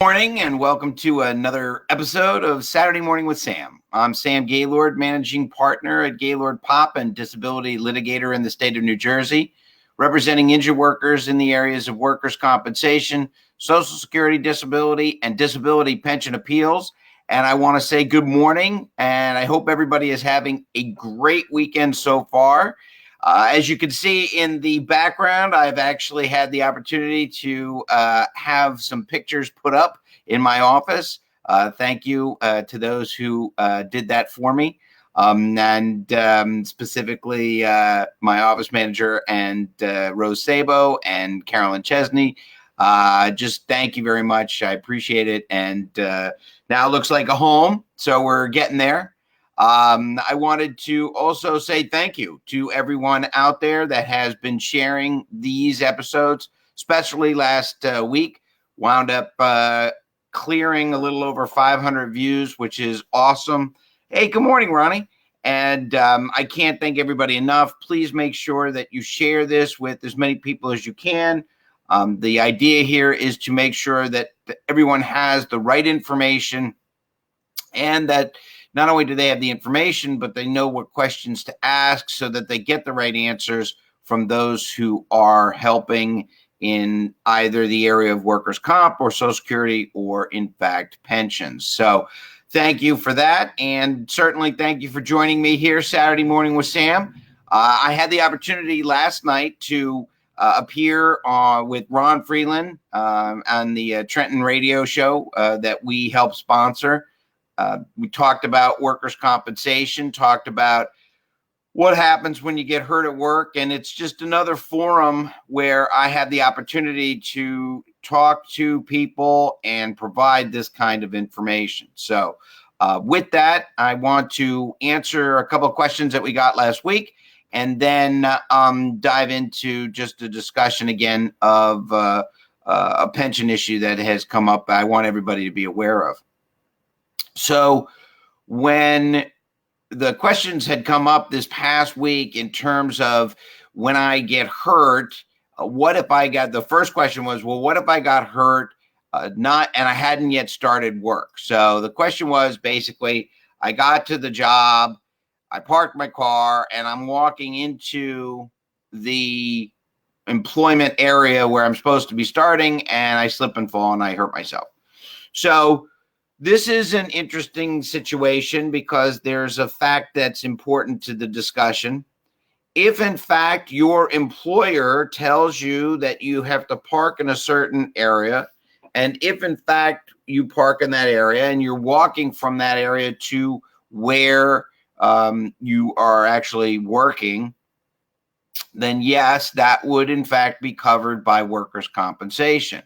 Morning and welcome to another episode of Saturday Morning with Sam. I'm Sam Gaylord, managing partner at Gaylord Pop and disability litigator in the state of New Jersey, representing injured workers in the areas of workers' compensation, Social Security disability, and disability pension appeals. And I want to say good morning, and I hope everybody is having a great weekend so far. As you can see in the background, I've actually had the opportunity to have some pictures put up in my office. Thank you to those who did that for me. And specifically my office manager and Rose Sabo and Carolyn Chesney. Just thank you very much. I appreciate it. And now it looks like a home. So we're getting there. I wanted to also say thank you to everyone out there that has been sharing these episodes, especially last week. Wound up clearing a little over 500 views, which is awesome. Hey, good morning, Ronnie. And I can't thank everybody enough. Please make sure that you share this with as many people as you can. The idea here is to make sure that everyone has the right information and that not only do they have the information, but they know what questions to ask so that they get the right answers from those who are helping in either the area of workers' comp or Social Security or, in fact, pensions. So thank you for that. And certainly thank you for joining me here Saturday Morning with Sam. I had the opportunity last night to appear with Ron Freeland on the Trenton radio show that we help sponsor. We talked about workers' compensation, talked about what happens when you get hurt at work. And it's just another forum where I had the opportunity to talk to people and provide this kind of information. So with that, I want to answer a couple of questions that we got last week and then dive into just a discussion again of a pension issue that has come up I want everybody to be aware of. So when the questions had come up this past week in terms of when I get hurt, what if I got, the first question was, well, what if I got hurt and I hadn't yet started work? So the question was basically, I got to the job, I parked my car, and I'm walking into the employment area where I'm supposed to be starting, and I slip and fall and I hurt myself. So this is an interesting situation because there's a fact that's important to the discussion. If, in fact, your employer tells you that you have to park in a certain area, and if, in fact, you park in that area and you're walking from that area to where you are actually working, then yes, that would, in fact, be covered by workers' compensation.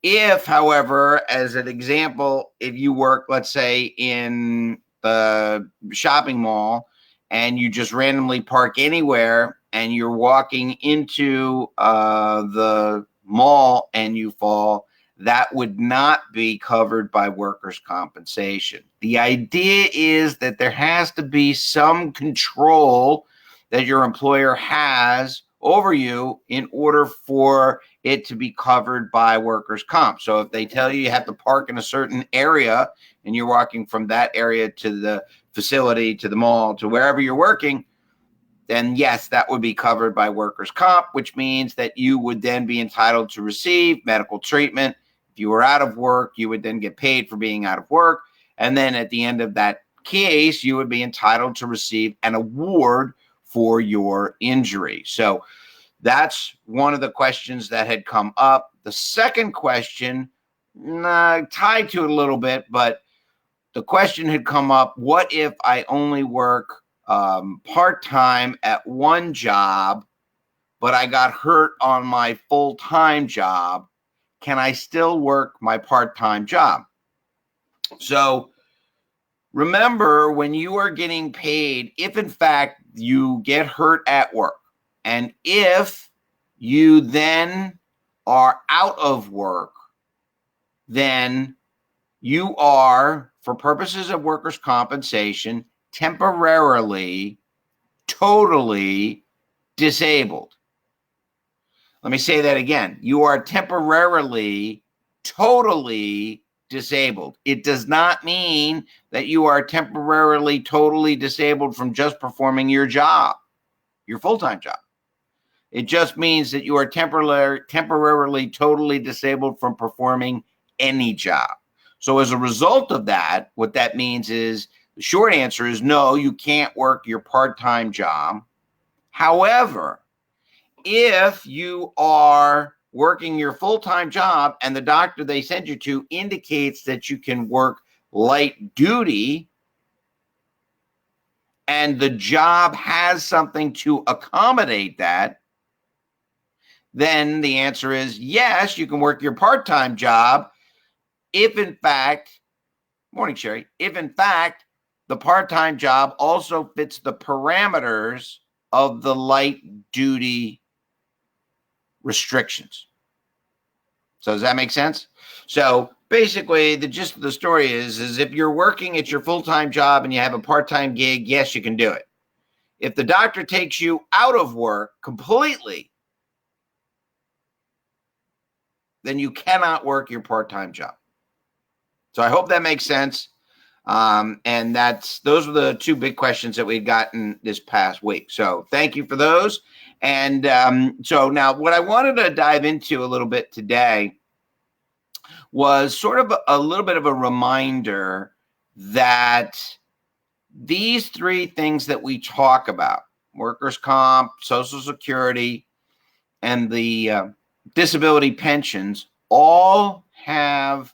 If, however, as an example, if you work, let's say, in the shopping mall and you just randomly park anywhere and you're walking into the mall and you fall, that would not be covered by workers' compensation. The idea is that there has to be some control that your employer has over you in order for it to be covered by workers' comp. So if they tell you you have to park in a certain area and you're walking from that area to the facility, to the mall, to wherever you're working, then yes, that would be covered by workers' comp, which means that you would then be entitled to receive medical treatment. If you were out of work, you would then get paid for being out of work. And then at the end of that case, you would be entitled to receive an award for your injury. So that's one of the questions that had come up. The second question, tied to it a little bit, but the question had come up, what if I only work part-time at one job, but I got hurt on my full-time job? Can I still work my part-time job? So remember, when you are getting paid, if in fact you get hurt at work, and if you then are out of work, then you are, for purposes of workers' compensation, temporarily, totally disabled. Let me say that again. You are temporarily totally disabled. It does not mean that you are temporarily totally disabled from just performing your job, your full-time job. It just means that you are temporarily totally disabled from performing any job. So as a result of that, what that means is, the short answer is no, you can't work your part-time job. However, if you are working your full-time job and the doctor they send you to indicates that you can work light duty and the job has something to accommodate that, then the answer is yes, you can work your part-time job if in fact, morning Sherry, if in fact the part-time job also fits the parameters of the light duty restrictions. So does that make sense? So basically the gist of the story is if you're working at your full-time job and you have a part-time gig, yes, you can do it. If the doctor takes you out of work completely, then you cannot work your part-time job. So I hope that makes sense. And those were the two big questions that we'd gotten this past week. So thank you for those. And so now what I wanted to dive into a little bit today was sort of a little bit of a reminder that these three things that we talk about, workers' comp, Social Security, and the disability pensions, all have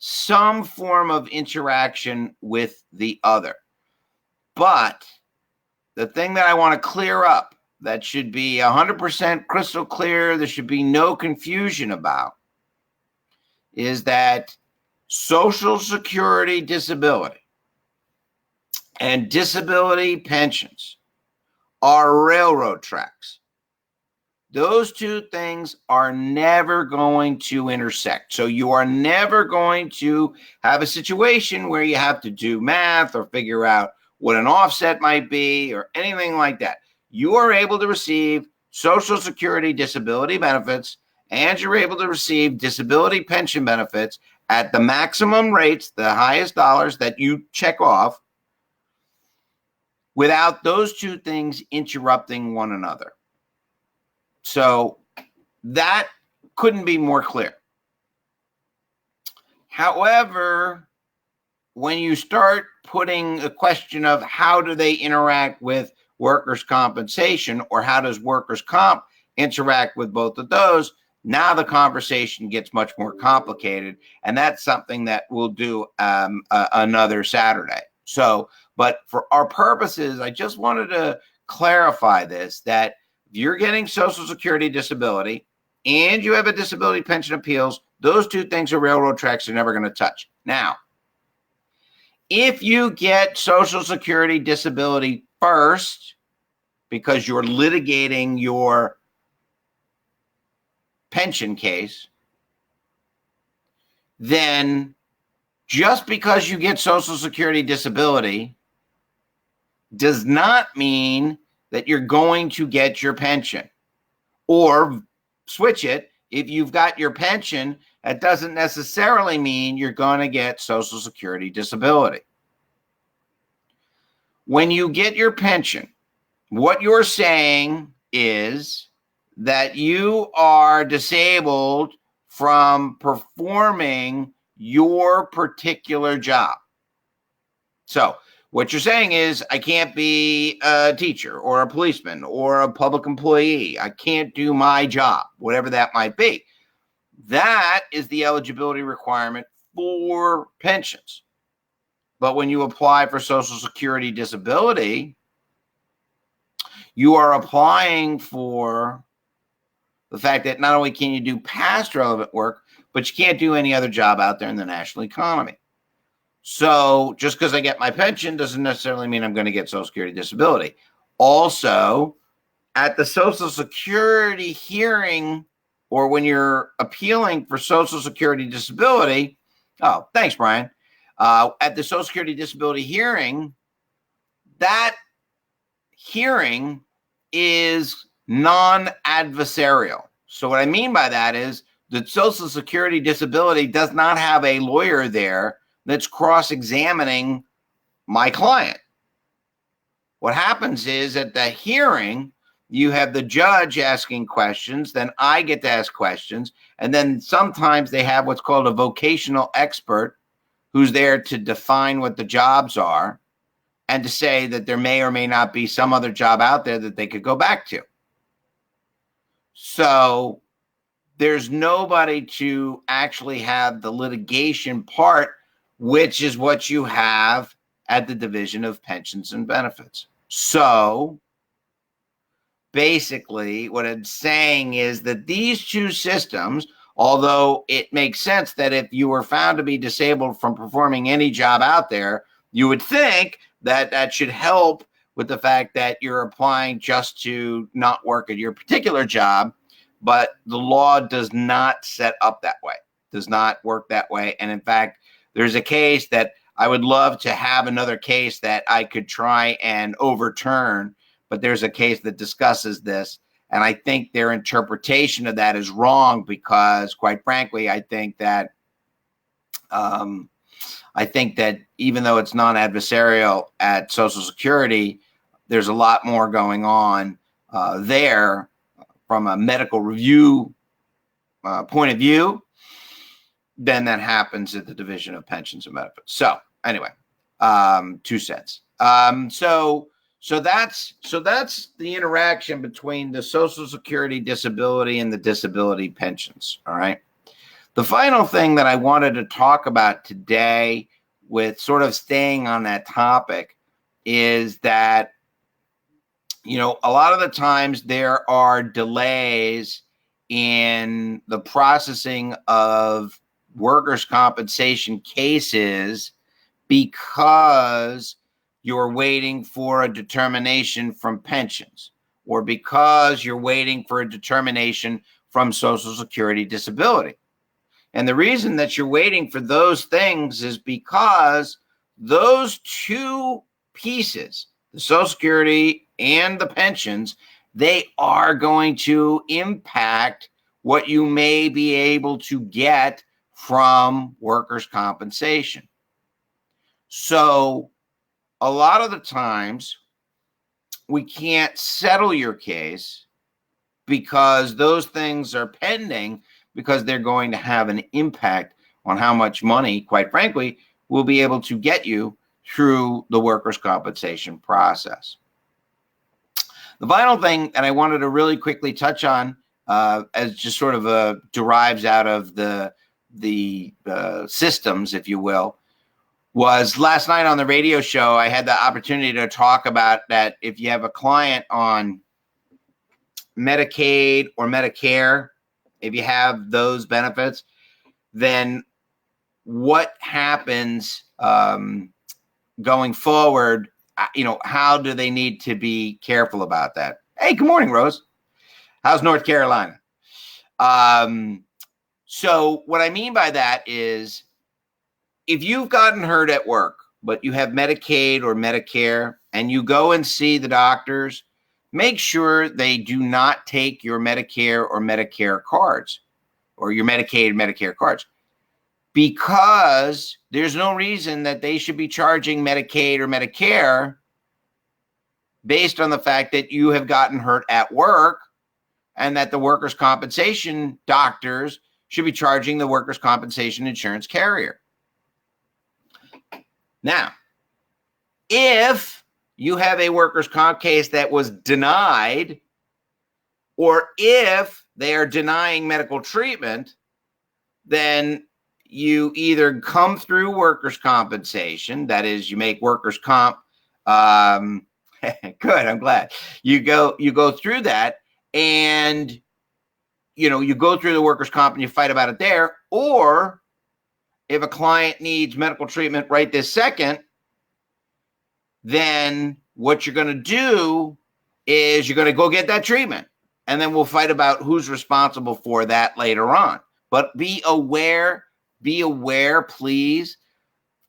some form of interaction with the other. But the thing that I want to clear up, that should be 100% crystal clear, there should be no confusion about, is that Social Security disability and disability pensions are railroad tracks. Those two things are never going to intersect. So you are never going to have a situation where you have to do math or figure out what an offset might be or anything like that. You are able to receive Social Security disability benefits and you're able to receive disability pension benefits at the maximum rates, the highest dollars that you check off, without those two things interrupting one another. So that couldn't be more clear. However, when you start putting a question of how do they interact with workers' compensation, or how does workers' comp interact with both of those, now the conversation gets much more complicated, and that's something that we'll do another Saturday. So, but for our purposes, I just wanted to clarify this, that if you're getting Social Security disability and you have a disability pension appeals, those two things are railroad tracks you're never going to touch. Now, if you get Social Security disability first because you're litigating your pension case, then just because you get Social Security disability does not mean that you're going to get your pension. Or switch it, if you've got your pension, that doesn't necessarily mean you're going to get Social Security disability. When you get your pension, what you're saying is that you are disabled from performing your particular job. So what you're saying is, I can't be a teacher or a policeman or a public employee. I can't do my job, whatever that might be. That is the eligibility requirement for pensions. But when you apply for Social Security disability, you are applying for the fact that not only can you do past relevant work, but you can't do any other job out there in the national economy. So just because I get my pension doesn't necessarily mean I'm going to get Social Security disability. Also, at the Social Security hearing, or when you're appealing for Social Security disability, oh, thanks, Brian. At the Social Security disability hearing, that hearing is non-adversarial. So what I mean by that is The Social Security disability does not have a lawyer there that's cross-examining my client. What happens is at the hearing, you have the judge asking questions, then I get to ask questions, and then sometimes they have what's called a vocational expert who's there to define what the jobs are and to say that there may or may not be some other job out there that they could go back to. So there's nobody to actually have the litigation part, which is what you have at the Division of Pensions and Benefits. So basically, what I'm saying is that these two systems, although it makes sense that if you were found to be disabled from performing any job out there, you would think that that should help with the fact that you're applying just to not work at your particular job. But the law does not set up that way, does not work that way. And in fact, there's a case that I would love to have another case that I could try and overturn, but there's a case that discusses this. And I think their interpretation of that is wrong because, quite frankly, I think that even though it's non-adversarial at Social Security, there's a lot more going on there from a medical review point of view than that happens at the Division of Pensions and Benefits. So anyway, 2 cents. So that's the interaction between the Social Security disability and the disability pensions. All right. The final thing that I wanted to talk about today, with sort of staying on that topic, is that a lot of the times there are delays in the processing of workers' compensation cases because you're waiting for a determination from pensions, or because you're waiting for a determination from Social Security disability. And the reason that you're waiting for those things is because those two pieces, the Social Security and the pensions, they are going to impact what you may be able to get from workers' compensation. So a lot of the times we can't settle your case because those things are pending, because they're going to have an impact on how much money, quite frankly, we'll be able to get you through the workers' compensation process. The final thing that I wanted to really quickly touch on, as just sort of derives out of the systems, if you will, was last night on the radio show. I had the opportunity to talk about that if you have a client on Medicaid or Medicare, if you have those benefits, then what happens going forward? How do they need to be careful about that? Hey, good morning, Rose. How's North Carolina? So what I mean by that is, if you've gotten hurt at work, but you have Medicaid or Medicare, and you go and see the doctors, make sure they do not take your Medicare or Medicare cards, or your Medicaid and Medicare cards, because there's no reason that they should be charging Medicaid or Medicare based on the fact that you have gotten hurt at work, and that the workers' compensation doctors should be charging the workers' compensation insurance carrier. Now, if you have a workers' comp case that was denied, or if they are denying medical treatment, then you either come through workers' compensation, that is, you make workers' comp. Good, I'm glad. You go through that, and you go through the workers' comp and you fight about it there. Or if a client needs medical treatment right this second, then what you're going to do is you're going to go get that treatment, and then we'll fight about who's responsible for that later on. But be aware, please,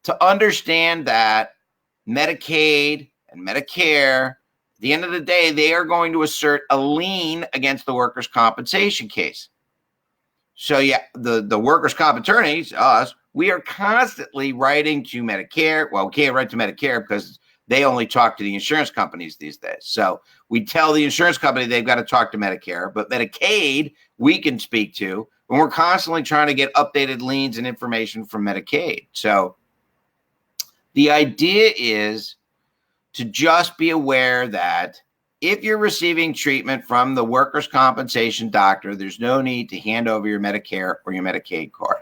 to understand that Medicaid and Medicare, at the end of the day, they are going to assert a lien against the workers' compensation case. So yeah, the workers' comp attorneys, us, we are constantly writing to Medicare. Well, we can't write to Medicare because they only talk to the insurance companies these days. So we tell the insurance company they've got to talk to Medicare, but Medicaid we can speak to, and we're constantly trying to get updated liens and information from Medicaid. So the idea is to just be aware that if you're receiving treatment from the workers' compensation doctor, there's no need to hand over your Medicare or your Medicaid card.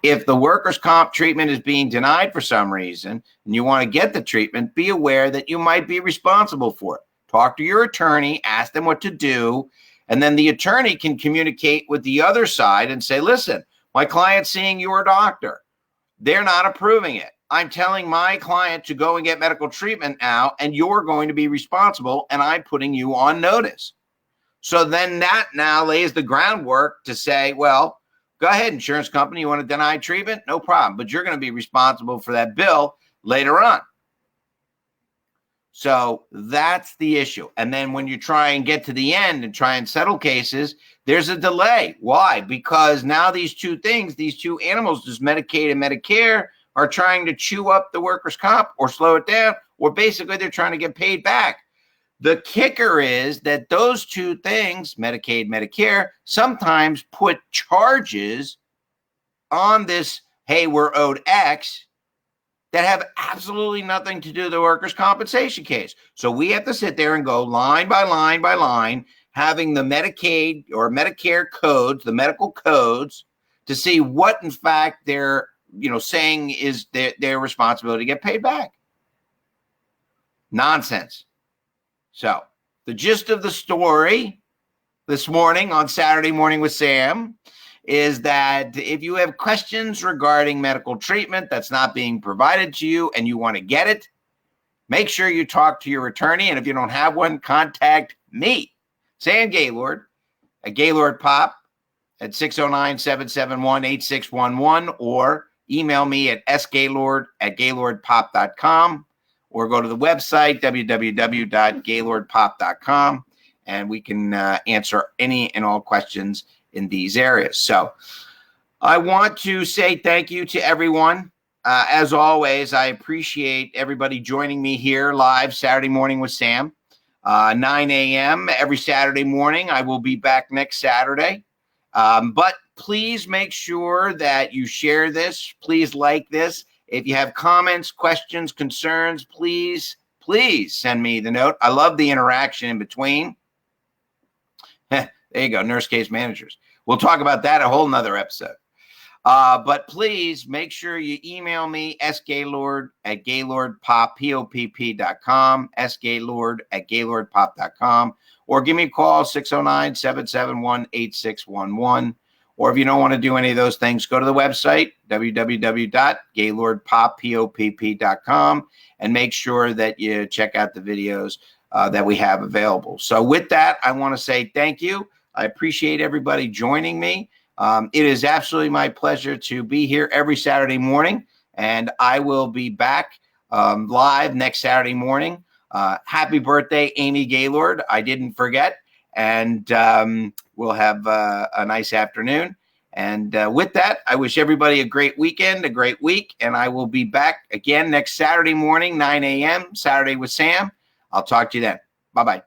If the workers' comp treatment is being denied for some reason and you want to get the treatment, be aware that you might be responsible for it. Talk to your attorney, ask them what to do, and then the attorney can communicate with the other side and say, listen, my client's seeing your doctor. They're not approving it. I'm telling my client to go and get medical treatment now, and you're going to be responsible, and I'm putting you on notice. So then that now lays the groundwork to say, well, go ahead, insurance company, you want to deny treatment? No problem, but you're going to be responsible for that bill later on. So that's the issue. And then when you try and get to the end and try and settle cases, there's a delay. Why? Because now these two things, these two animals, just Medicaid and Medicare, are trying to chew up the workers' comp or slow it down, or basically they're trying to get paid back. The kicker is that those two things, Medicaid, Medicare, sometimes put charges on this, hey, we're owed X, that have absolutely nothing to do with the workers' compensation case. So we have to sit there and go line by line by line, having the Medicaid or Medicare codes, the medical codes, to see what in fact they're saying is their responsibility to get paid back. Nonsense. So the gist of the story this morning on Saturday Morning with Sam is that if you have questions regarding medical treatment that's not being provided to you and you want to get it, make sure you talk to your attorney. And if you don't have one, contact me, Sam Gaylord, at Gaylord Pop at 609-771-8611, or email me at sgaylord@gaylordpop.com, or go to the website, www.gaylordpop.com, and we can answer any and all questions in these areas. So I want to say thank you to everyone. As always, I appreciate everybody joining me here live Saturday Morning with Sam, 9 a.m. every Saturday morning. I will be back next Saturday. But please make sure that you share this. Please like this. If you have comments, questions, concerns, please send me the note. I love the interaction in between. There you go, nurse case managers. We'll talk about that a whole nother episode. But please make sure you email me, sgaylord@gaylordpop.com, sgaylord@gaylordpop.com, or give me a call, 609-771-8611. Or if you don't want to do any of those things, go to the website, www.gaylordpop.com, and make sure that you check out the videos that we have available. So with that, I want to say thank you. I appreciate everybody joining me. It is absolutely my pleasure to be here every Saturday morning, and I will be back live next Saturday morning. Happy birthday, Amy Gaylord. I didn't forget, and we'll have a nice afternoon. And with that, I wish everybody a great weekend, a great week, and I will be back again next Saturday morning, 9 a.m., Saturday with Sam. I'll talk to you then. Bye-bye.